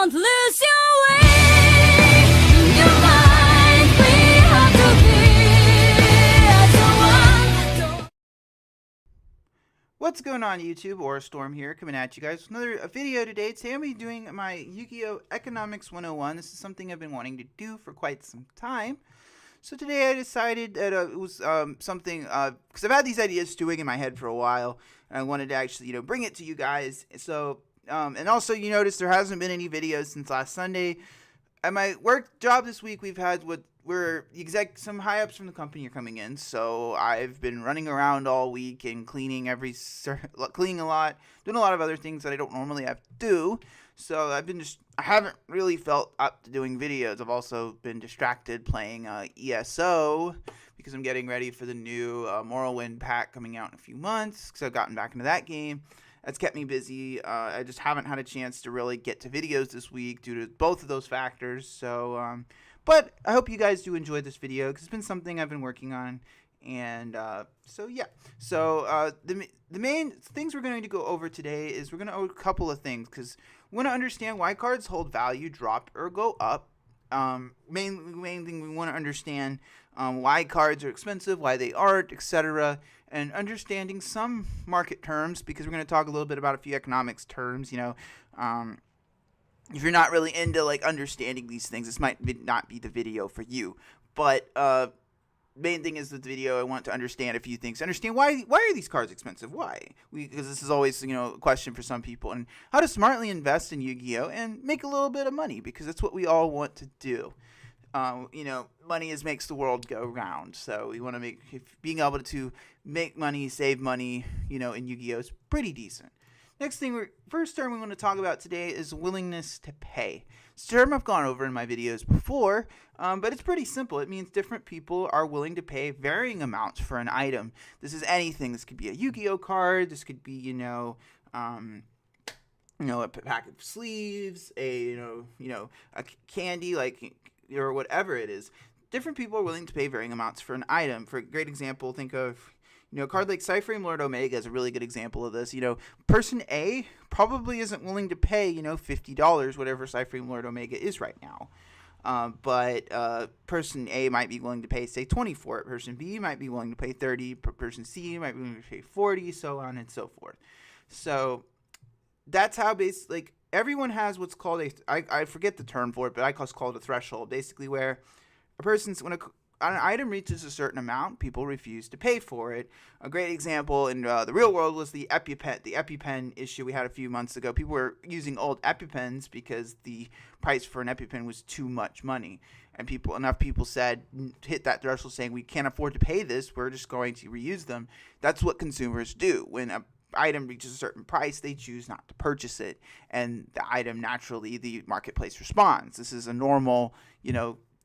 Don't lose your way. Your mind, we have to be as one. What's going on, YouTube? Or Storm here, coming at you guys with another video today. Today I'm going to be doing my Yugioh Economics 101. This is something I've been wanting to do for quite some time. So today I decided that it was something, because I've had these ideas stewing in my head for a while, and I wanted to actually, bring it to you guys. So, and also you notice there hasn't been any videos since last Sunday. At my work job this week, we've had some high ups from the company are coming in, so I've been running around all week and cleaning a lot, doing a lot of other things that I don't normally have to do. So I haven't really felt up to doing videos. I've also been distracted playing ESO because I'm getting ready for the new Morrowind pack coming out in a few months, because I've gotten back into that game. That's kept me busy. I just haven't had a chance to really get to videos this week due to both of those factors. So, but I hope you guys do enjoy this video, because it's been something I've been working on. And so yeah. So the main things we're going to go over today is we're going to go over a couple of things, because we want to understand why cards hold value, drop, or go up. Main thing we want to understand why cards are expensive, why they aren't, etc. And understanding some market terms, because we're going to talk a little bit about a few economics terms. If you're not really into understanding these things, this might not be the video for you. But main thing is the video, I want to understand a few things. Understand why are these cards expensive? Why? Because this is always a question for some people, and how to smartly invest in Yu-Gi-Oh and make a little bit of money, because that's what we all want to do. Money makes the world go round. So we want to being able to make money, save money, in Yu-Gi-Oh is pretty decent. Next thing, first term we want to talk about today is willingness to pay. It's a term I've gone over in my videos before, but it's pretty simple. It means different people are willing to pay varying amounts for an item. This is anything. This could be a Yu-Gi-Oh card. This could be, a pack of sleeves, a candy, or whatever it is. Different people are willing to pay varying amounts for an item. For a great example, think of a card like Cyframe Lord Omega is a really good example of this. Person A probably isn't willing to pay, $50, whatever Cyframe Lord Omega is right now. But person A might be willing to pay, say, $20 for it. Person B might be willing to pay $30. Person C might be willing to pay $40, so on and so forth. So that's how everyone has what's called I forget the term for it, but I call it a threshold. Basically, where when an item reaches a certain amount, people refuse to pay for it. A great example in the real world was the EpiPen issue we had a few months ago. People were using old EpiPens because the price for an EpiPen was too much money, and enough people hit that threshold saying, we can't afford to pay this, we're just going to reuse them. That's what consumers do. When a item reaches a certain price, they choose not to purchase it, and the item, naturally, the marketplace responds. This is a normal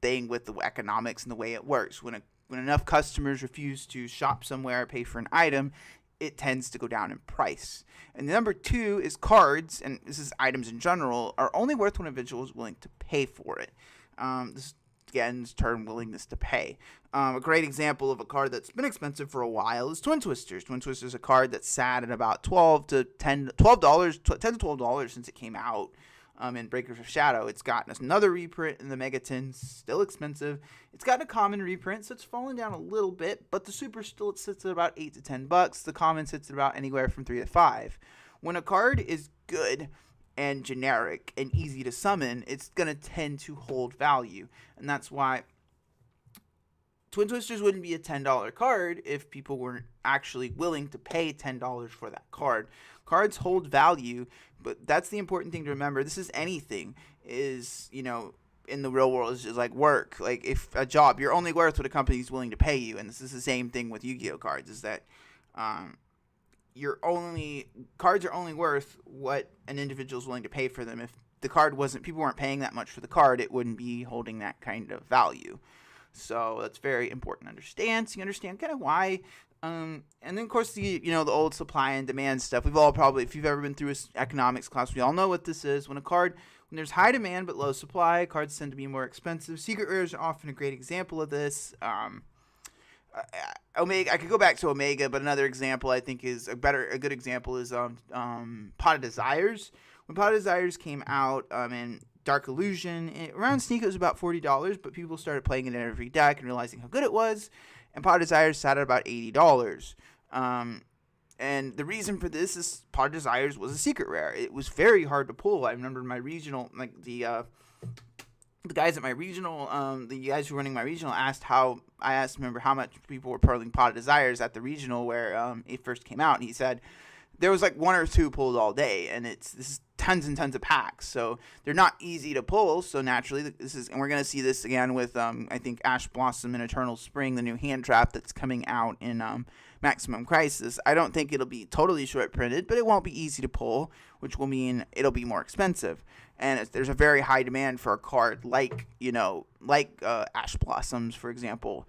thing with the economics and the way it works. When enough customers refuse to shop somewhere or pay for an item, it tends to go down in price. And number two is cards, and this is items in general, are only worth when an individual is willing to pay for it. This term willingness to pay. A great example of a card that's been expensive for a while is Twin Twisters. Twin Twisters is a card that's sat at about $10 to $12 since it came out. In Breakers of Shadow. It's gotten another reprint in the Megaton, still expensive. It's gotten a common reprint, so it's fallen down a little bit, but the super still sits at about $8 to $10. The common sits at about anywhere from $3 to $5. When a card is good and generic and easy to summon, it's going to tend to hold value, and that's why Twin Twisters wouldn't be a $10 card if people weren't actually willing to pay $10 for that card. Cards hold value, but that's the important thing to remember. This is anything. In the real world, is like work. Like if a job, you're only worth what a company is willing to pay you, and this is the same thing with Yu-Gi-Oh cards. Is that cards are only worth what an individual is willing to pay for them. If the card people weren't paying that much for the card, it wouldn't be holding that kind of value. So that's very important to understand. So you understand kind of why. And then of course the old supply and demand stuff. We've all probably, if you've ever been through an economics class, we all know what this is. When there's high demand but low supply, cards tend to be more expensive. Secret rares are often a great example of this. Omega, I could go back to Omega, but another example I think is a good example is Pot of Desires. when Pot of Desires came out, and Dark Illusion, around Sneak it was about $40, but people started playing it in every deck and realizing how good it was, and Pot of Desires sat at about $80. And the reason for this is Pot of Desires was a secret rare. It was very hard to pull. I remember my regional, like the guys at my regional, the guys who were running my regional remember how much people were pulling Pot of Desires at the regional where it first came out, and he said there was like 1 or 2 pulled all day, and this is tons and tons of packs, so they're not easy to pull. So naturally, and we're gonna see this again with I think Ash Blossom and Eternal Spring, the new hand trap that's coming out in Maximum Crisis. I don't think it'll be totally short printed, but it won't be easy to pull, which will mean it'll be more expensive. And there's a very high demand for a card like Ash Blossoms, for example.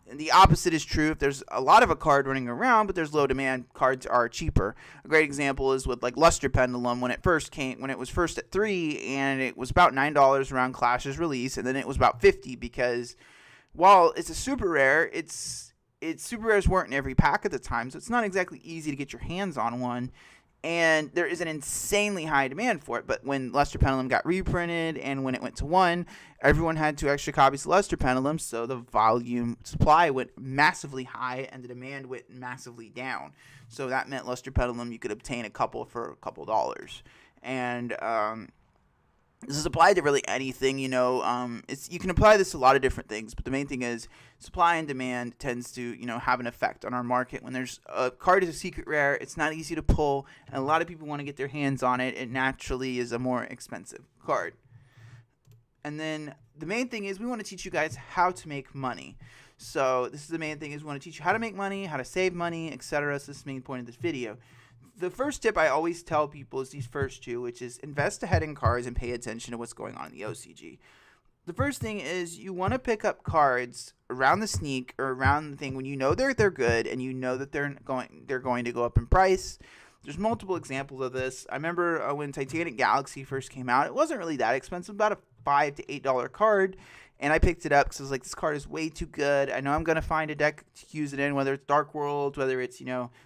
And the opposite is true if there's a lot of a card running around, but there's low demand, cards are cheaper. A great example is with like Luster Pendulum when it was first at $3, and it was about $9 around Clash's release, and then it was about $50 because while it's a super rare, its super rares weren't in every pack at the time, so it's not exactly easy to get your hands on one. And there is an insanely high demand for it. But when Luster Pendulum got reprinted and when it went to 1, everyone had 2 extra copies of Luster Pendulum, so the volume supply went massively high and the demand went massively down. So that meant Luster Pendulum, you could obtain a couple for a couple dollars. And this is applied to really anything, you can apply this to a lot of different things, but the main thing is supply and demand tends to, have an effect on our market. When there's a card is a secret rare, it's not easy to pull, and a lot of people want to get their hands on it. It naturally is a more expensive card. And then the main thing is we want to teach you guys how to make money. So this is the main thing is we want to teach you how to make money, how to save money, etc. So this is the main point of this video. The first tip I always tell people is these first 2, which is invest ahead in cards and pay attention to what's going on in the OCG. The first thing is you want to pick up cards around the sneak or around the thing when you know they're good and you know that they're going to go up in price. There's multiple examples of this. I remember when Titanic Galaxy first came out, it wasn't really that expensive, about a $5 to $8 card. And I picked it up because I was like, this card is way too good. I know I'm going to find a deck to use it in, whether it's Dark Worlds, whether it's,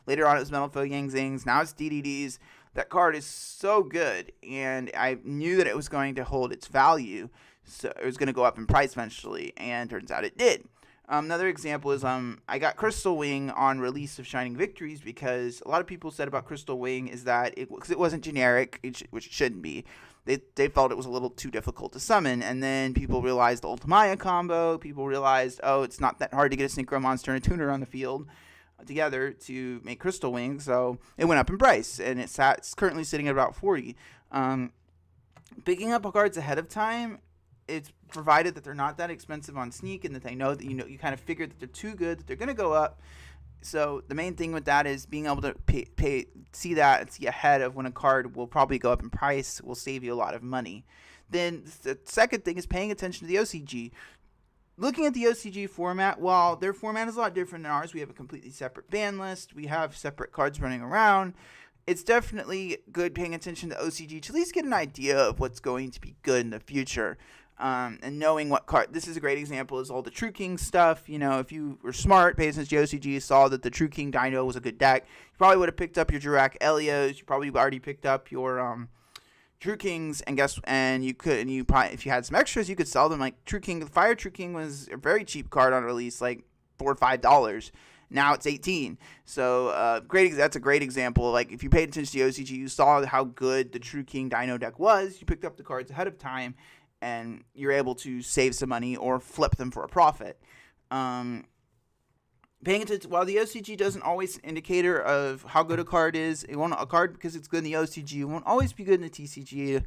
later on it was Metal Foe Yang Zings, now it's DDDs. That card is so good, and I knew that it was going to hold its value. So it was going to go up in price eventually, and turns out it did. Another example is I got Crystal Wing on release of Shining Victories because a lot of people said about Crystal Wing is that it wasn't generic, which it shouldn't be. They felt it was a little too difficult to summon, and then people realized the Ultimaya combo. People realized, it's not that hard to get a Synchro Monster and a Tuner on the field together to make Crystal Wing, so it went up in price, and it's currently sitting at about $40. Picking up cards ahead of time, it's provided that they're not that expensive on Sneak, and that they know that you kind of figured that they're too good, that they're going to go up. So the main thing with that is being able to see that and see ahead of when a card will probably go up in price will save you a lot of money. Then the second thing is paying attention to the OCG. Looking at the OCG format, while their format is a lot different than ours, we have a completely separate ban list. We have separate cards running around. It's definitely good paying attention to OCG to at least get an idea of what's going to be good in the future. And knowing what card, this is a great example, is all the True King stuff. If you were smart, paid attention to OCG, saw that the True King Dino was a good deck, you probably would have picked up your Jurak Elios. You probably already picked up your True Kings, and probably, if you had some extras, you could sell them. Like True King, Fire True King was a very cheap card on release, like $4 or $5. Now it's $18. So that's a great example. Like if you paid attention to the OCG, you saw how good the True King Dino deck was. You picked up the cards ahead of time, and you're able to save some money or flip them for a profit. Paying attention, while the OCG doesn't always an indicator of how good a card is, a card because it's good in the OCG won't always be good in the TCG.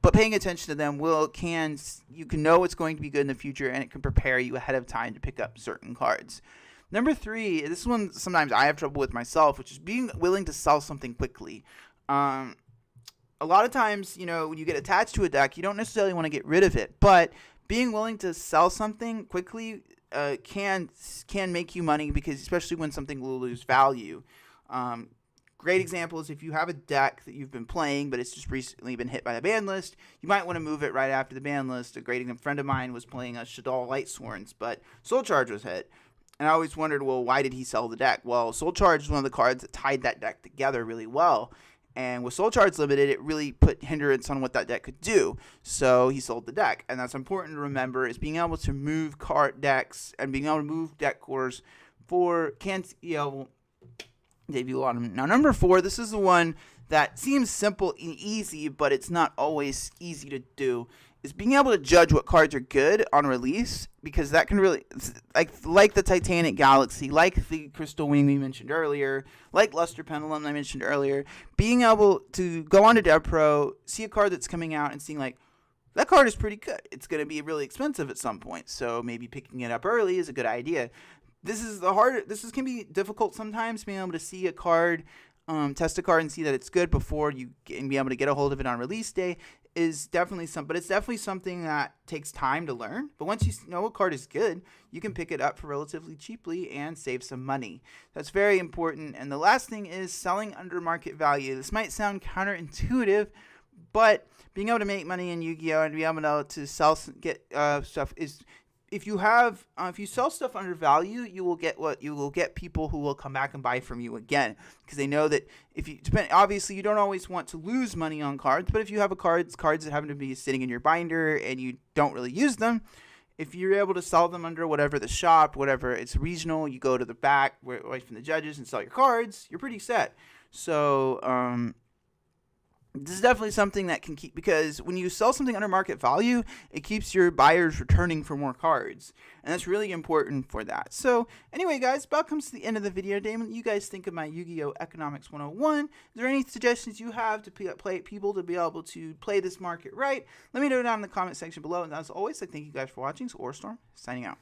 But paying attention to them you can know what's going to be good in the future, and it can prepare you ahead of time to pick up certain cards. Number 3, this one sometimes I have trouble with myself, which is being willing to sell something quickly. A lot of times, when you get attached to a deck, you don't necessarily want to get rid of it, but being willing to sell something quickly can make you money, because especially when something will lose value. Great example is if you have a deck that you've been playing, but it's just recently been hit by the ban list, you might want to move it right after the ban list. A great friend of mine was playing a Shaddoll Lightsworns, but Soul Charge was hit. And I always wondered, well, why did he sell the deck? Well, Soul Charge is one of the cards that tied that deck together really well. And with Soul Charge Limited, it really put hindrance on what that deck could do. So he sold the deck. And that's important to remember, is being able to move card decks and being able to move deck cores for, debut on them. Now, number 4, this is the one that seems simple and easy, but it's not always easy to do, is being able to judge what cards are good on release, because that can really, like the Titanic Galaxy, like the Crystal Wing we mentioned earlier, like Luster Pendulum I mentioned earlier, being able to go onto DevPro, see a card that's coming out and seeing like, that card is pretty good. It's going to be really expensive at some point, so maybe picking it up early is a good idea. This can be difficult sometimes, being able to see a card, test a card and see that it's good before you can be able to get a hold of it on release day is definitely but it's definitely something that takes time to learn. But once you know a card is good, you can pick it up for relatively cheaply and save some money. That's very important. And the last thing is selling under market value. This might sound counterintuitive, but being able to make money in Yu-Gi-Oh! And be able to sell, get stuff is, if you sell stuff under value, you will get people who will come back and buy from you again, because they know that obviously you don't always want to lose money on cards, but if you have cards that happen to be sitting in your binder and you don't really use them, if you're able to sell them under whatever the shop, whatever it's regional, you go to the back away from the judges and sell your cards, you're pretty set. So this is definitely something that can keep, because when you sell something under market value, it keeps your buyers returning for more cards, and that's really important for that. So anyway, guys, about comes to the end of the video. Damon, what you guys think of my Yu-Gi-Oh! Economics 101? Is there any suggestions you have to play people to be able to play this market right? Let me know down in the comment section below, and as always, I thank you guys for watching. So Orstorm, signing out.